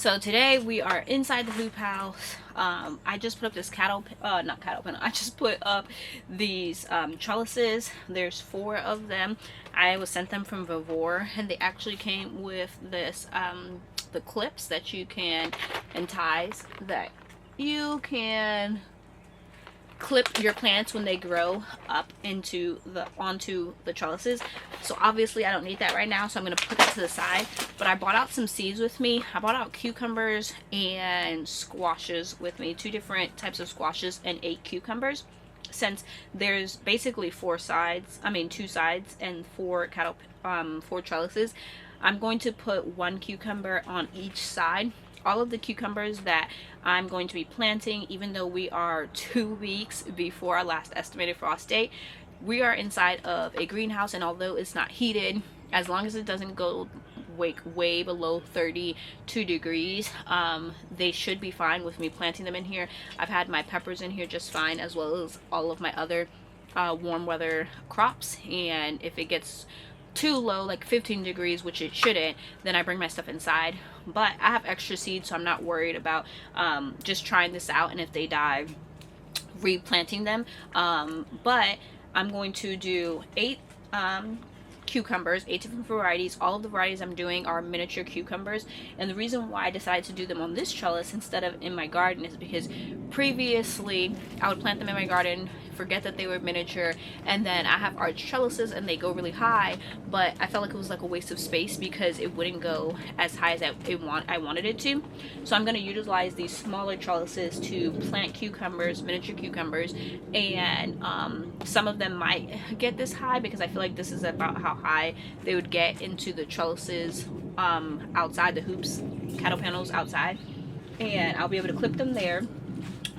So today we are inside the hoop house. I just put up this not cattle pen. I just put up these trellises. There's 4 of them. I was sent them from Vivor, and they actually came with this the clips that you can, and ties that you can clip your plants when they grow up onto the trellises. So obviously I don't need that right now, so I'm going to put that to the side. But I brought out some seeds with me. I brought out cucumbers and squashes with me, 2 different types of squashes and 8 cucumbers. Since there's basically 2 sides and 4 trellises, I'm going to put 1 cucumber on each side. All of the cucumbers that I'm going to be planting, even though we are 2 weeks before our last estimated frost date, we are inside of a greenhouse, and although it's not heated, as long as it doesn't go way below 32 degrees, they should be fine with me planting them in here. I've had my peppers in here just fine, as well as all of my other warm weather crops, and if it gets too low, like 15 degrees, which it shouldn't, then I bring my stuff inside. But I have extra seeds, so I'm not worried about just trying this out, and if they die, replanting them. But I'm going to do 8 cucumbers, 8 different varieties. All of the varieties I'm doing are miniature cucumbers, and the reason why I decided to do them on this trellis instead of in my garden is because previously I would plant them in my garden, forget that they were miniature, and then I have arch trellises and they go really high, but I felt like it was like a waste of space because it wouldn't go as high as I wanted it to. So I'm going to utilize these smaller trellises to plant cucumbers, miniature cucumbers, and some of them might get this high because I feel like this is about how high they would get into the trellises outside the hoops, cattle panels outside, and I'll be able to clip them there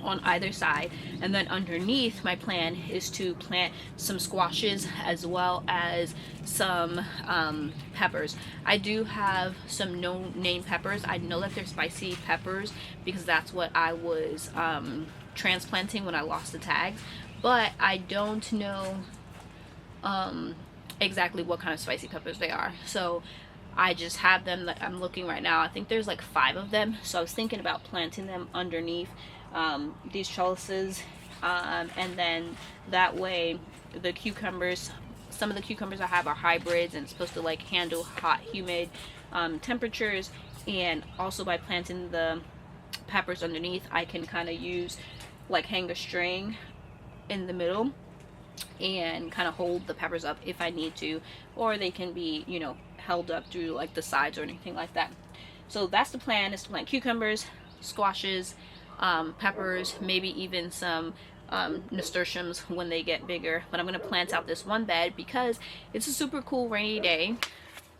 on either side. And then underneath, my plan is to plant some squashes as well as some peppers. I do have some no-name peppers. I know that they're spicy peppers because that's what I was transplanting when I lost the tags, but I don't know exactly what kind of spicy peppers they are. So I just have them that I'm looking right now. I think there's like 5 of them, so I was thinking about planting them underneath these trellises, and then that way the cucumbers, some of the cucumbers I have are hybrids and it's supposed to like handle hot, humid temperatures, and also by planting the peppers underneath, I can kind of use like hang a string in the middle and kind of hold the peppers up if I need to, or they can be, you know, held up through like the sides or anything like that. So that's the plan, is to plant cucumbers, squashes, peppers, maybe even some nasturtiums when they get bigger. But I'm going to plant out this one bed because it's a super cool rainy day.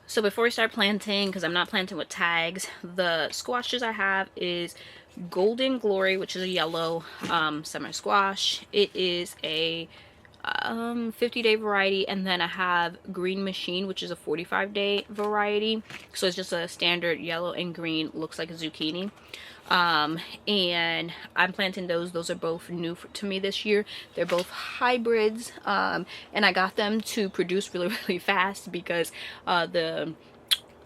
So before we start planting, because I'm not planting with tags, the squashes I have is Golden Glory, which is a yellow summer squash. It is a 50-day variety, and then I have Green Machine, which is a 45-day variety. So it's just a standard yellow and green, looks like a zucchini. And I'm planting those are both new to me this year. They're both hybrids, and I got them to produce really fast because the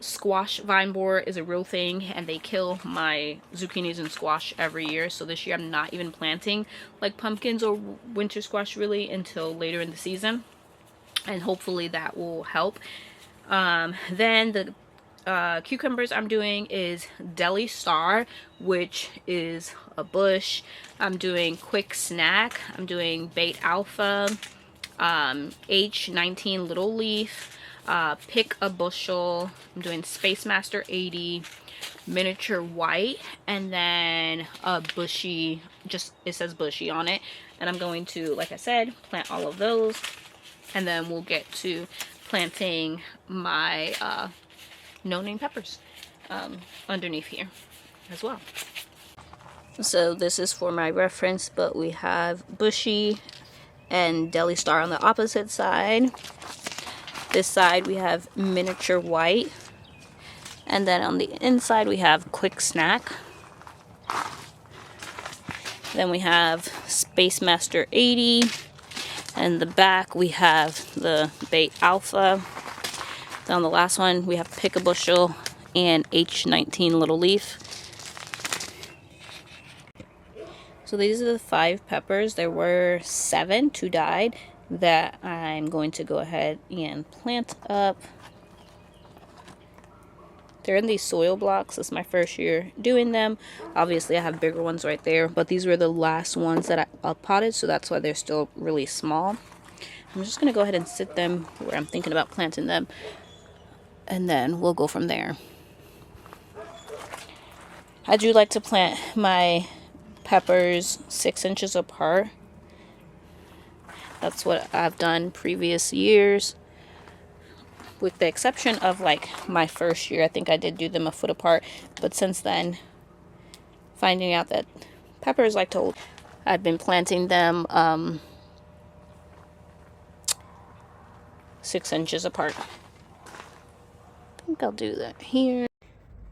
squash vine borer is a real thing, and they kill my zucchinis and squash every year. So this year I'm not even planting like pumpkins or winter squash really until later in the season, and hopefully that will help. Then the cucumbers I'm doing is Deli Star, which is a bush. I'm doing Quick Snack. I'm doing Bait Alpha, H19 Little Leaf, Pick a Bushel. I'm doing Space Master 80, Miniature White, and then a Bushy, just it says Bushy on it. And I'm going to, like I said, plant all of those, and then we'll get to planting my no-name peppers underneath here as well. So this is for my reference, but we have Bushy and Deli Star on the opposite side. This side we have Miniature White, and then on the inside we have Quick Snack. Then we have Space Master 80, and the back we have the Bait Alpha. Then on the last one we have Pick a Bushel and H19 Little Leaf. So these are the 5 peppers. There were 7, 2 died, that I'm going to go ahead and plant up. They're in these soil blocks. This is my first year doing them. Obviously I have bigger ones right there, but these were the last ones that I up-potted, so that's why they're still really small. I'm just going to go ahead and sit them where I'm thinking about planting them, and then we'll go from there. I do like to plant my peppers 6 inches apart. That's what I've done previous years, with the exception of like my first year. I think I did do them a foot apart, but since then, finding out that peppers like to hold, I've been planting them 6 inches apart. I think I'll do that here.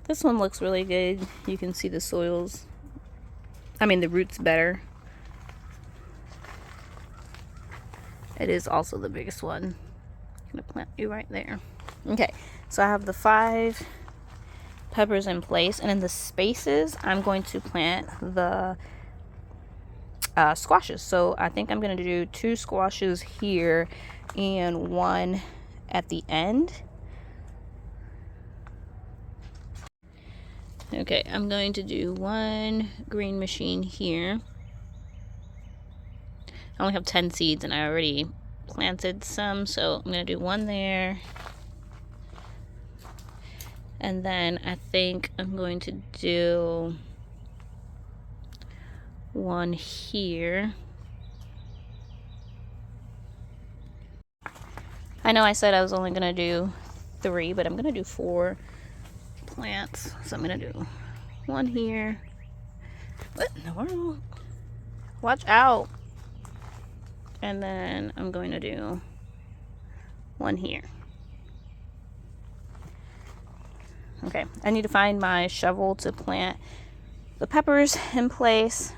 This one looks really good. You can see the soils. I mean, the roots better. It is also the biggest one. I'm gonna plant you right there. Okay, so I have the 5 peppers in place, and in the spaces I'm going to plant the squashes. So I think I'm gonna do 2 squashes here and 1 at the end. Okay, I'm going to do 1 green machine here. I only have 10 seeds and I already planted some, so I'm gonna do 1 there. And then I think I'm going to do 1 here. I know I said I was only gonna do 3, but I'm gonna do 4 plants. So I'm gonna do 1 here. What in the world? Watch out. And then I'm going to do 1 here. Okay, I need to find my shovel to plant the peppers in place.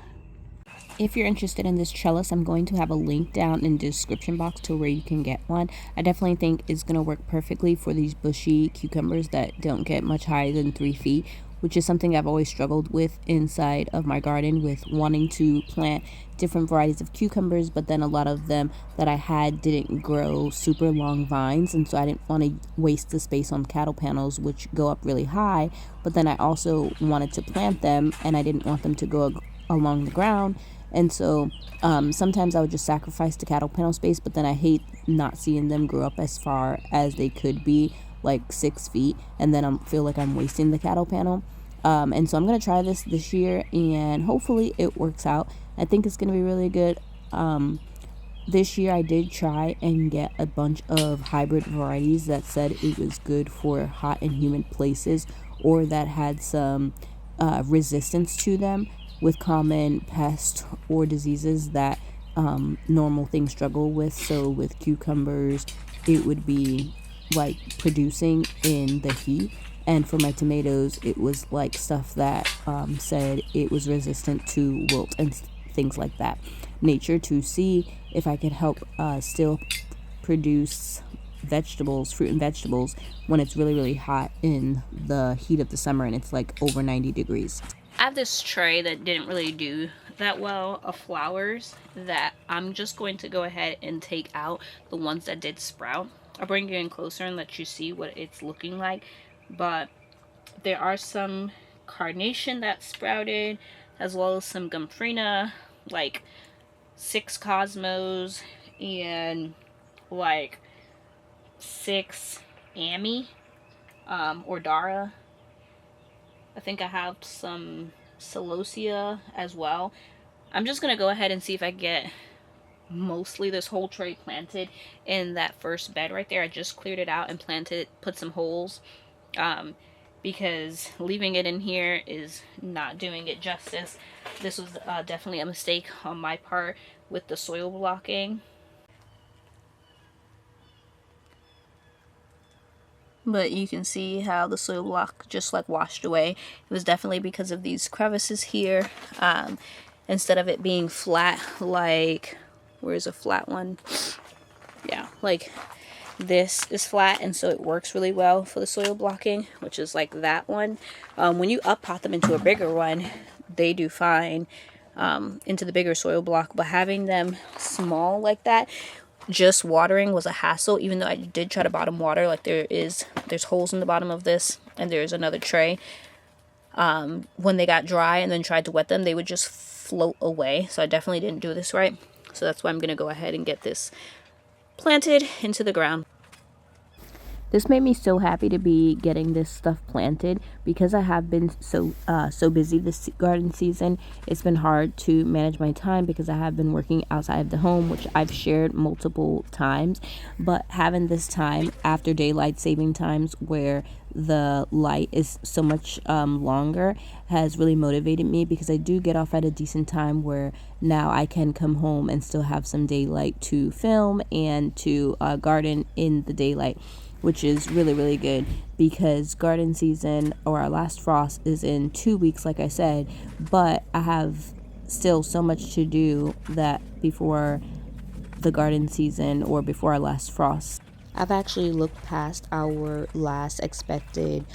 If you're interested in this trellis, I'm going to have a link down in the description box to where you can get one. I definitely think it's going to work perfectly for these bushy cucumbers that don't get much higher than 3 feet, which is something I've always struggled with inside of my garden, with wanting to plant different varieties of cucumbers, but then a lot of them that I had didn't grow super long vines, and so I didn't want to waste the space on cattle panels, which go up really high, but then I also wanted to plant them and I didn't want them to go along the ground. And so sometimes I would just sacrifice the cattle panel space, but then I hate not seeing them grow up as far as they could be, like 6 feet, and then I feel like I'm wasting the cattle panel. And so I'm going to try this year, and hopefully it works out. I think it's going to be really good. This year I did try and get a bunch of hybrid varieties that said it was good for hot and humid places, or that had some resistance to them with common pests or diseases that normal things struggle with. So with cucumbers, it would be like producing in the heat, and for my tomatoes it was like stuff that said it was resistant to wilt and things like that nature, to see if I could help still produce vegetables, fruit and vegetables, when it's really, really hot in the heat of the summer and it's like over 90 degrees. I have this tray that didn't really do that well of flowers that I'm just going to go ahead and take out the ones that did sprout. I'll bring you in closer and let you see what it's looking like. But there are some carnation that sprouted, as well as some gomphrena, like 6 cosmos, and like 6 Ami, or Dara. I think I have some celosia as well. I'm just gonna go ahead and see if I get mostly this whole tray planted in that first bed right there. I just cleared it out and planted, put some holes, because leaving it in here is not doing it justice. This was definitely a mistake on my part with the soil blocking. But you can see how the soil block just like washed away. It was definitely because of these crevices here. Instead of it being flat, like, where's a flat one? Yeah, like this is flat, and so it works really well for the soil blocking, which is like that one. When you up pot them into a bigger one, they do fine. into the bigger soil block. But having them small like that, just watering was a hassle, even though I did try to bottom water. Like there's holes in the bottom of this, and there's another tray. When they got dry and then tried to wet them, they would just float away. So I definitely didn't do this right. So that's why I'm going to go ahead and get this planted into the ground. This made me so happy to be getting this stuff planted because I have been so busy this garden season. It's been hard to manage my time because I have been working outside of the home, which I've shared multiple times. But having this time after daylight saving times where the light is so much longer has really motivated me, because I do get off at a decent time where now I can come home and still have some daylight to film and to garden in the daylight, which is really, really good, because garden season, or our last frost, is in 2 weeks, like I said, but I have still so much to do that before the garden season, or before our last frost. I've actually looked past our last expected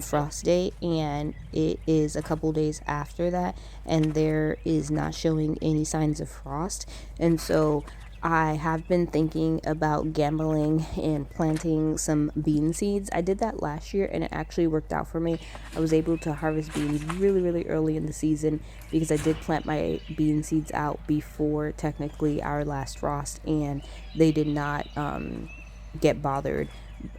frost date, and it is a couple days after that, and there is not showing any signs of frost. And so I have been thinking about gambling and planting some bean seeds. I did that last year and it actually worked out for me. I was able to harvest beans really, really early in the season because I did plant my bean seeds out before technically our last frost, and they did not get bothered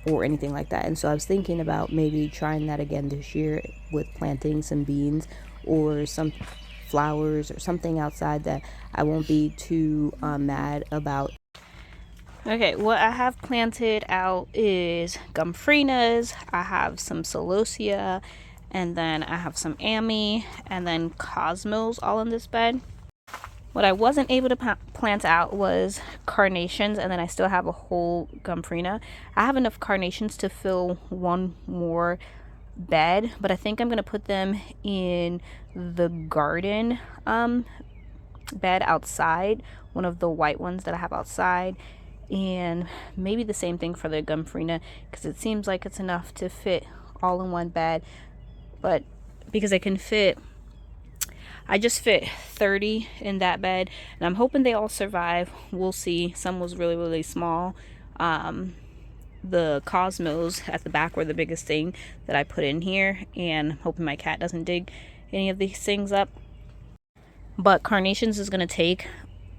or anything like that. And so I was thinking about maybe trying that again this year with planting some beans or some flowers or something outside that I won't be too mad about. Okay, what I have planted out is gumfrinas, I have some celosia, and then I have some ami, and then cosmos all in this bed. What I wasn't able to plant out was carnations, and then I still have a whole gumfrina. I have enough carnations to fill one more bed, but I think I'm going to put them in the garden bed outside, one of the white ones that I have outside, and maybe the same thing for the gumfrina, because it seems like it's enough to fit all in one bed. But because I just fit 30 in that bed, and I'm hoping they all survive. We'll see. Some was really, really small. The cosmos at the back were the biggest thing that I put in here, and I'm hoping my cat doesn't dig any of these things up. But carnations is going to take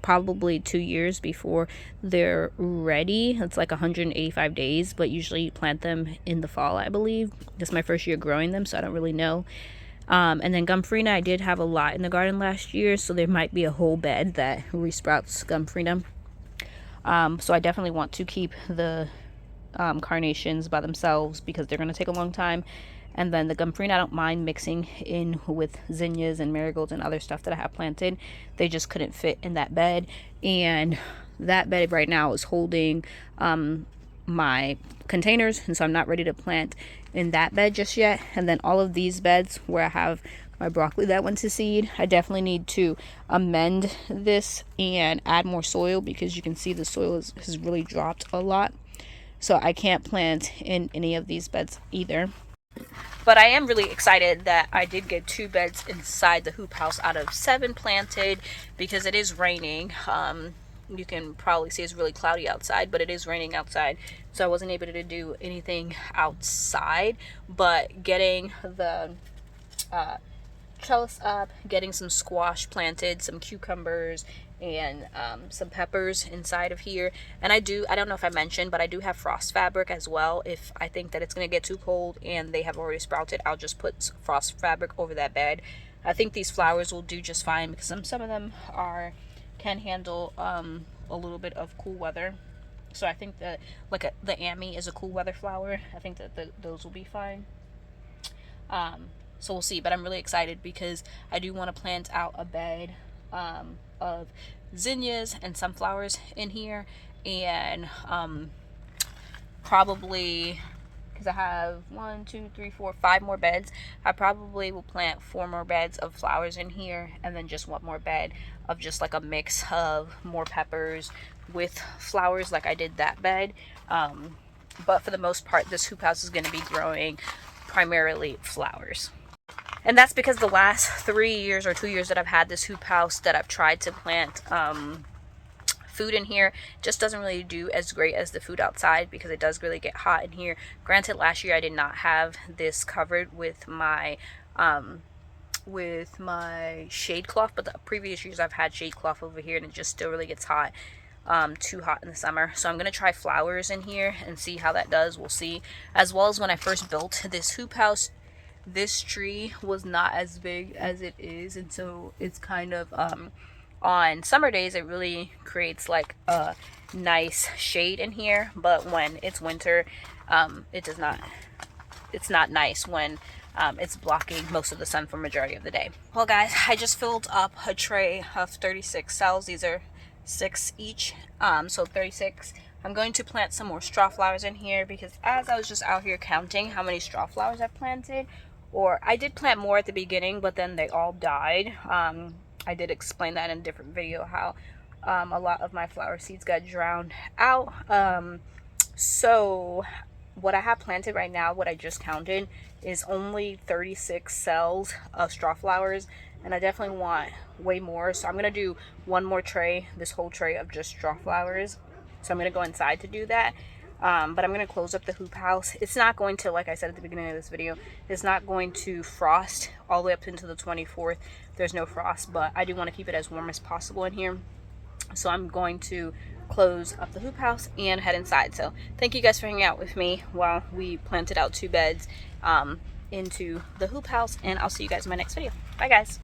probably 2 years before they're ready. It's like 185 days, but usually you plant them in the fall, I believe. This is my first year growing them, so I don't really know. And then gumfrina, I did have a lot in the garden last year, so there might be a whole bed that resprouts gumfrina. So I definitely want to keep the carnations by themselves because they're going to take a long time. And then the gumfrina, I don't mind mixing in with zinnias and marigolds and other stuff that I have planted. They just couldn't fit in that bed. And that bed right now is holding my containers, and so I'm not ready to plant in that bed just yet. And then all of these beds where I have my broccoli that went to seed, I definitely need to amend this and add more soil, because you can see the soil has really dropped a lot. So I can't plant in any of these beds either. But I am really excited that I did get 2 beds inside the hoop house out of 7 planted, because it is raining. You can probably see it's really cloudy outside, but it is raining outside, so I wasn't able to do anything outside. But getting the trellis up, getting some squash planted, some cucumbers, and some peppers inside of here. And I don't know if I mentioned, but I do have frost fabric as well. If I think that it's going to get too cold and they have already sprouted, I'll just put frost fabric over that bed. I think these flowers will do just fine, because some of them can handle a little bit of cool weather. So I think that the ami is a cool weather flower. I think that those will be fine. So we'll see, but I'm really excited because I do want to plant out a bed of zinnias and sunflowers in here, and probably, because I have 1, 2, 3, 4, 5 more beds, I probably will plant 4 more beds of flowers in here, and then just 1 more bed of just like a mix of more peppers with flowers, like I did that bed. But for the most part, this hoop house is going to be growing primarily flowers. And that's because the last 3 years or 2 years that I've had this hoop house that I've tried to plant food in here, just doesn't really do as great as the food outside because it does really get hot in here. Granted, last year I did not have this covered with my shade cloth, but the previous years I've had shade cloth over here and it just still really gets hot. Too hot in the summer. So I'm going to try flowers in here and see how that does. We'll see. As well as when I first built this hoop house, this tree was not as big as it is, and so it's kind of on summer days it really creates like a nice shade in here, but when it's winter it's not nice when it's blocking most of the sun for majority of the day. Well guys, I just filled up a tray of 36 cells. These are 6 each, so 36. I'm going to plant some more straw flowers in here because as I was just out here counting how many straw flowers I've planted, or I did plant more at the beginning but then they all died. I did explain that in a different video how a lot of my flower seeds got drowned out. So what I have planted right now, what I just counted, is only 36 cells of straw flowers, and I definitely want way more. So I'm going to do one more tray, this whole tray of just straw flowers. So I'm going to go inside to do that. But I'm going to close up the hoop house. It's not going to, like I said at the beginning of this video, it's not going to frost all the way up into the 24th. There's no frost, but I do want to keep it as warm as possible in here. So I'm going to close up the hoop house and head inside. So thank you guys for hanging out with me while we planted out 2 beds into the hoop house, and I'll see you guys in my next video. Bye guys.